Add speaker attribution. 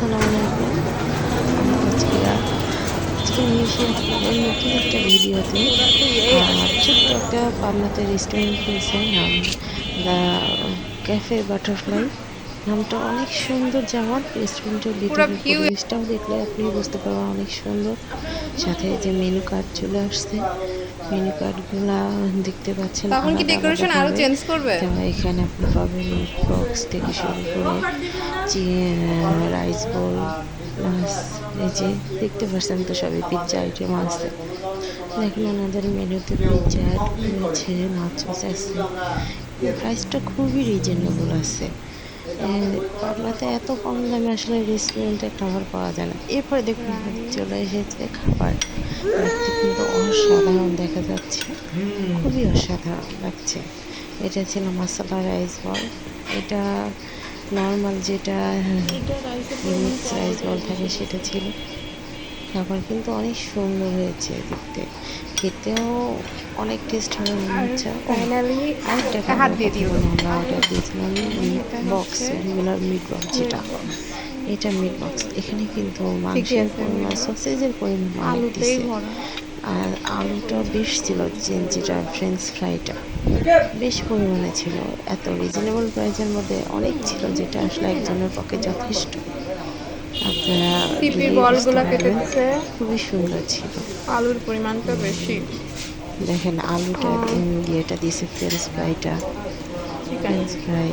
Speaker 1: আসসালামু আলাইকুম। আমি তাজকিরা। আজকে নিয়ে এসে আপনাদের নতুন একটা ভিডিওতে ছোট্ট একটা পাবনাতে রেস্টুরেন্ট খুলছে, নাম দ্য ক্যাফে বাটারফ্লাই। নামটা অনেক সুন্দর, যেমন রেস্টুরেন্টের
Speaker 2: পুরো
Speaker 1: ভিতরের
Speaker 2: ভিউ।
Speaker 1: পরিবেশটাও দেখলে আপনি বুঝতে পারবেন অনেক সুন্দর। সাথে যে মেনু কার্ড চলে আসছে, মেনু কার্ডগুলা দেখতে পাচ্ছেন
Speaker 2: তখন কি
Speaker 1: আলাদা
Speaker 2: ডেকোরেশন আরো
Speaker 1: আলাদাভাবে
Speaker 2: চেঞ্জ করবে?
Speaker 1: দেওয়া। এখানে আপনি পাবেন মিট বক্স থেকে শুরু করে রাইস বোল, প্লাস এই যে দেখতে পাচ্ছেন তো সবই পিৎজা আইটেম আছে। দেখেন ওনাদের মেনুতে পিৎজা অ্যাড করেছে, নাচোস আছে, প্রাইসটা খুবই রিজনেবল আছে। পাবনাতে এত কম দামে আসলে রেস্টুরেন্টে খাবার পাওয়া যায় না। এরপরে দেখুন আমাদের চলে এসেছে খাবার, দেখতে কিন্তু অসাধারণ দেখা যাচ্ছে, খুবই অসাধারণ লাগছে। এটা ছিল মাসালা রাইস বল। এটা নর্মাল যেটা মিক্স রাইস বল থাকে সেটা ছিল। খাবার কিন্তু অনেক সুন্দর হয়েছে দেখতে, খেতেও অনেক টেস্ট হবে মনে
Speaker 2: আর
Speaker 1: হচ্ছে। ও
Speaker 2: ফাইনালি
Speaker 1: আরেকটা
Speaker 2: হাত
Speaker 1: খাবারের
Speaker 2: দিয়ে
Speaker 1: কথা
Speaker 2: দিও।
Speaker 1: বলে, আমরা অর্ডার দিয়েছিলাম মিট
Speaker 2: এটা
Speaker 1: বক্স,
Speaker 2: হচ্ছে
Speaker 1: রেগুলার মিট বক্স যেটা, এটা মিট বক্স। এখানে কিন্তু
Speaker 2: ঠিকই
Speaker 1: মাংসের
Speaker 2: আছে,
Speaker 1: পরিমাণ, সসেজের পরিমাণ অনেক
Speaker 2: আলুতেই
Speaker 1: দিছে।
Speaker 2: ভরা।
Speaker 1: আর আলুটা বেশ ছিল, যেটা ফ্রেঞ্চ ফ্রাইটা বেশ পরিমাণে ছিল। এত রিজনেবল প্রাইসের মধ্যে অনেক ছিল, যেটা আসলে একজনের পক্ষে যথেষ্ট। আপনারা
Speaker 2: সিপির
Speaker 1: গেলেই বুঝতে
Speaker 2: বলগুলা
Speaker 1: পারবেন,
Speaker 2: পেতেছে,
Speaker 1: খুবই সুন্দর ছিল।
Speaker 2: আলুর পরিমাণটা বেশি।
Speaker 1: দেখেন আলুটা, ইয়েটা দিয়েছে, ফ্রেঞ্চ ফ্রাইটা,
Speaker 2: চিকেন
Speaker 1: ফ্রেঞ্চ ফ্রাই